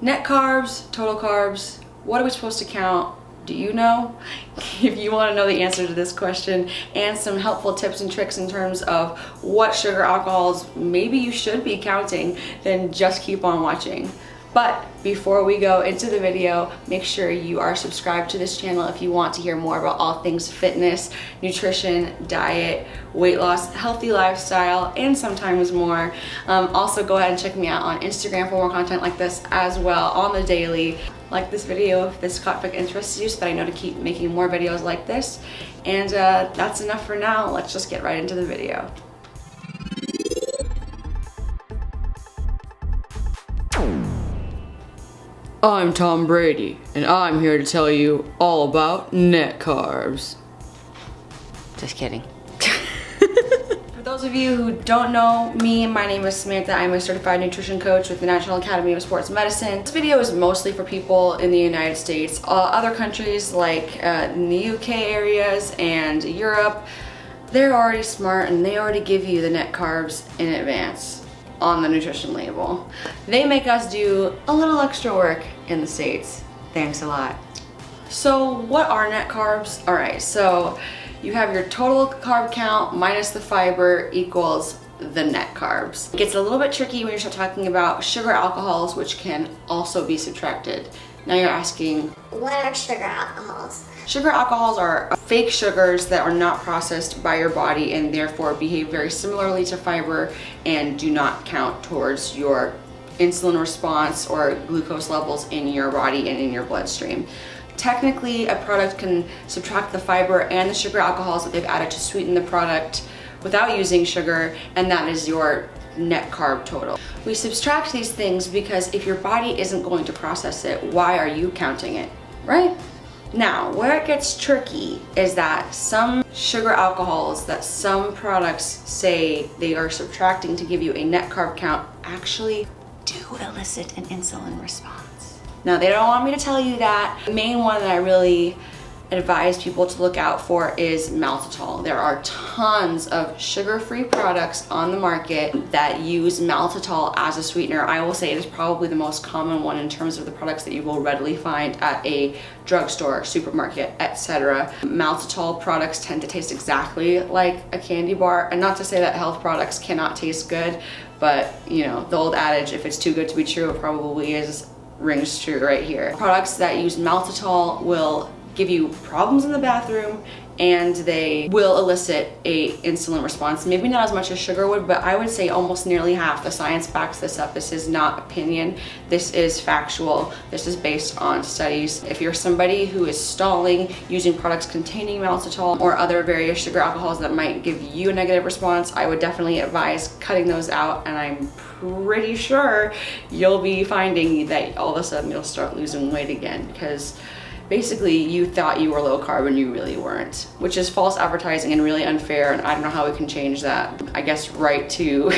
Net carbs, total carbs, what are we supposed to count? Do you know? If you want to know the answer to this question and some helpful tips and tricks in terms of what sugar alcohols maybe you should be counting, then just keep on watching. But before we go into the video, make sure you are subscribed to this channel if you want to hear more about all things fitness, nutrition, diet, weight loss, healthy lifestyle, and sometimes more. Also go ahead and check me out on Instagram for more content like this as well on the daily. Like this video if this topic interests you so that I know to keep making more videos like this. And that's enough for now. Let's just get right into the video. I'm Tom Brady, and I'm here to tell you all about net carbs. Just kidding. For those of you who don't know me, my name is Samantha. I'm a certified nutrition coach with the National Academy of Sports Medicine. This video is mostly for people in the United States. Other countries like in the UK areas and Europe, they're already smart and they already give you the net carbs in advance on the nutrition label. They make us do a little extra work in the States. Thanks a lot. So what are net carbs? All right, so you have your total carb count minus the fiber equals the net carbs. It gets a little bit tricky when you start talking about sugar alcohols, which can also be subtracted. Now you're asking, what are sugar alcohols? Sugar alcohols are fake sugars that are not processed by your body and therefore behave very similarly to fiber and do not count towards your insulin response or glucose levels in your body and in your bloodstream. Technically, a product can subtract the fiber and the sugar alcohols that they've added to sweeten the product without using sugar, and that is your net carb total. We subtract these things because if your body isn't going to process it, why are you counting it, right? Now, where it gets tricky is that some sugar alcohols that some products say they are subtracting to give you a net carb count actually do elicit an insulin response. Now, they don't want me to tell you that. The main one that I really advise people to look out for is maltitol. There are tons of sugar-free products on the market that use maltitol as a sweetener. I will say it is probably the most common one in terms of the products that you will readily find at a drugstore, supermarket, etc. Maltitol products tend to taste exactly like a candy bar, and not to say that health products cannot taste good, but you know, the old adage, if it's too good to be true, it probably is, rings true right here. Products that use maltitol will give you problems in the bathroom and they will elicit a insulin response. Maybe not as much as sugar would, but I would say almost nearly half. The science backs this up. This is not opinion. This is factual. This is based on studies. If you're somebody who is stalling using products containing maltitol or other various sugar alcohols that might give you a negative response, I would definitely advise cutting those out, and I'm pretty sure you'll be finding that all of a sudden you'll start losing weight again because basically you thought you were low carb and you really weren't, which is false advertising and really unfair, and I don't know how we can change that. I guess write to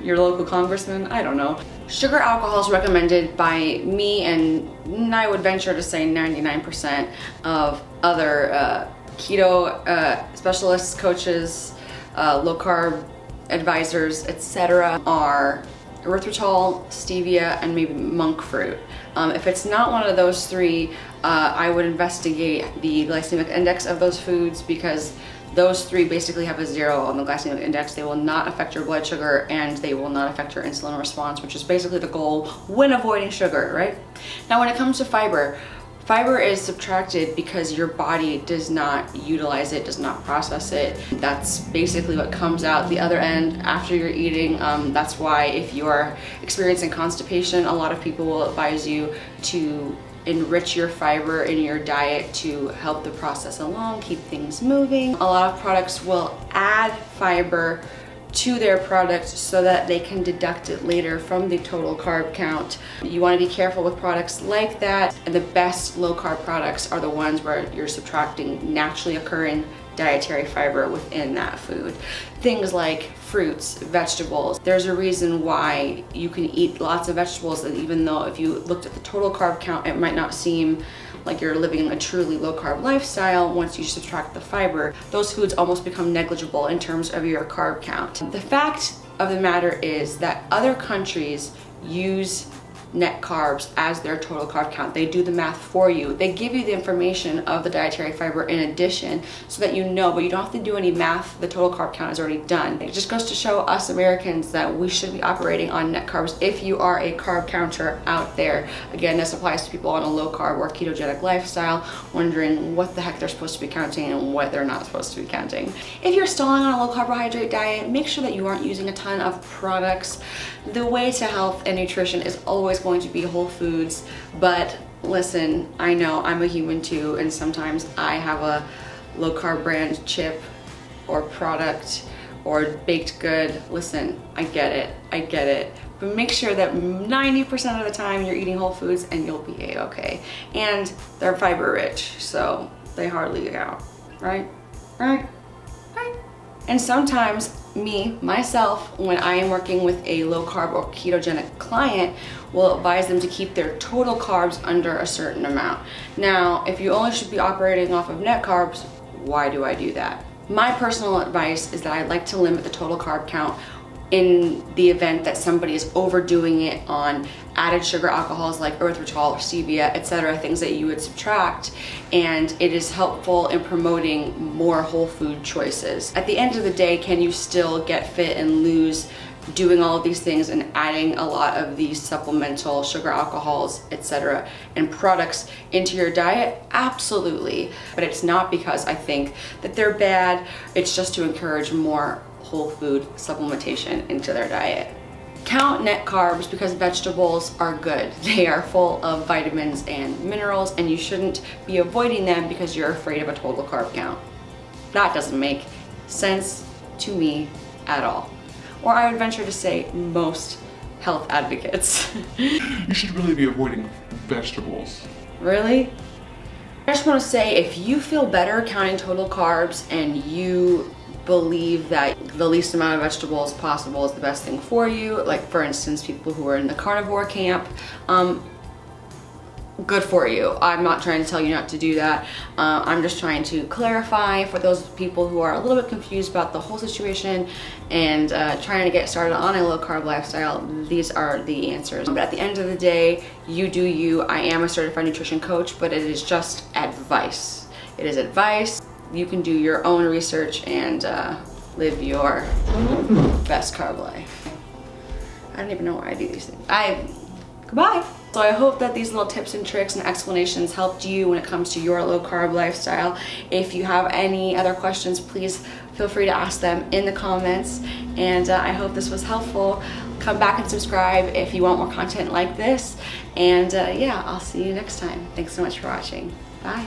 your local congressman, I don't know. Sugar alcohols recommended by me, and I would venture to say 99% of other keto specialists, coaches, low carb advisors, etc. are erythritol, stevia, and maybe monk fruit. If it's not one of those three, I would investigate the glycemic index of those foods, because those three basically have a 0 on the glycemic index. They will not affect your blood sugar and they will not affect your insulin response, which is basically the goal when avoiding sugar, right? Now, when it comes to fiber, fiber is subtracted because your body does not utilize it, does not process it. That's basically what comes out the other end after you're eating. That's why if you're experiencing constipation, a lot of people will advise you to enrich your fiber in your diet to help the process along, keep things moving. A lot of products will add fiber to their product so that they can deduct it later from the total carb count. You want to be careful with products like that, and the best low carb products are the ones where you're subtracting naturally occurring dietary fiber within that food. Things like fruits, vegetables. There's a reason why you can eat lots of vegetables, and even though if you looked at the total carb count, it might not seem like you're living a truly low carb lifestyle. Once you subtract the fiber, those foods almost become negligible in terms of your carb count. The fact of the matter is that other countries use net carbs as their total carb count. They do the math for you. They give you the information of the dietary fiber in addition so that you know, but you don't have to do any math. The total carb count is already done. It just goes to show us Americans that we should be operating on net carbs if you are a carb counter out there. Again, this applies to people on a low carb or ketogenic lifestyle wondering what the heck they're supposed to be counting and what they're not supposed to be counting. If you're stalling on a low carbohydrate diet, make sure that you aren't using a ton of products. The way to health and nutrition is always going to be whole foods, but listen, I know I'm a human too, and sometimes I have a low carb brand chip or product or baked good. Listen, I get it. But make sure that 90% of the time you're eating whole foods and you'll be a-okay. And they're fiber rich, so they hardly count, right? Right? And sometimes myself, when I am working with a low carb or ketogenic client, will advise them to keep their total carbs under a certain amount. Now, if you only should be operating off of net carbs, why do I do that? My personal advice is that I like to limit the total carb count in the event that somebody is overdoing it on added sugar alcohols like erythritol or stevia, etc., things that you would subtract, and it is helpful in promoting more whole food choices. At the end of the day, can you still get fit and lose doing all of these things and adding a lot of these supplemental sugar alcohols, etc., and products into your diet? Absolutely. But it's not because I think that they're bad, it's just to encourage more whole food supplementation into their diet. Count net carbs because vegetables are good. They are full of vitamins and minerals, and you shouldn't be avoiding them because you're afraid of a total carb count. That doesn't make sense to me at all. Or I would venture to say most health advocates. You should really be avoiding vegetables. Really? I just want to say, if you feel better counting total carbs and you believe that the least amount of vegetables possible is the best thing for you, like for instance people who are in the carnivore camp, good for you. I'm not trying to tell you not to do that. I'm just trying to clarify for those people who are a little bit confused about the whole situation and trying to get started on a low carb lifestyle. These are the answers. But at the end of the day, you do you. I am a certified nutrition coach, but it is just advice. It is advice. You can do your own research and live your best carb life. I don't even know why I do these things. Goodbye. So I hope that these little tips and tricks and explanations helped you when it comes to your low carb lifestyle. If you have any other questions, please feel free to ask them in the comments. And I hope this was helpful. Come back and subscribe if you want more content like this. And yeah, I'll see you next time. Thanks so much for watching. Bye.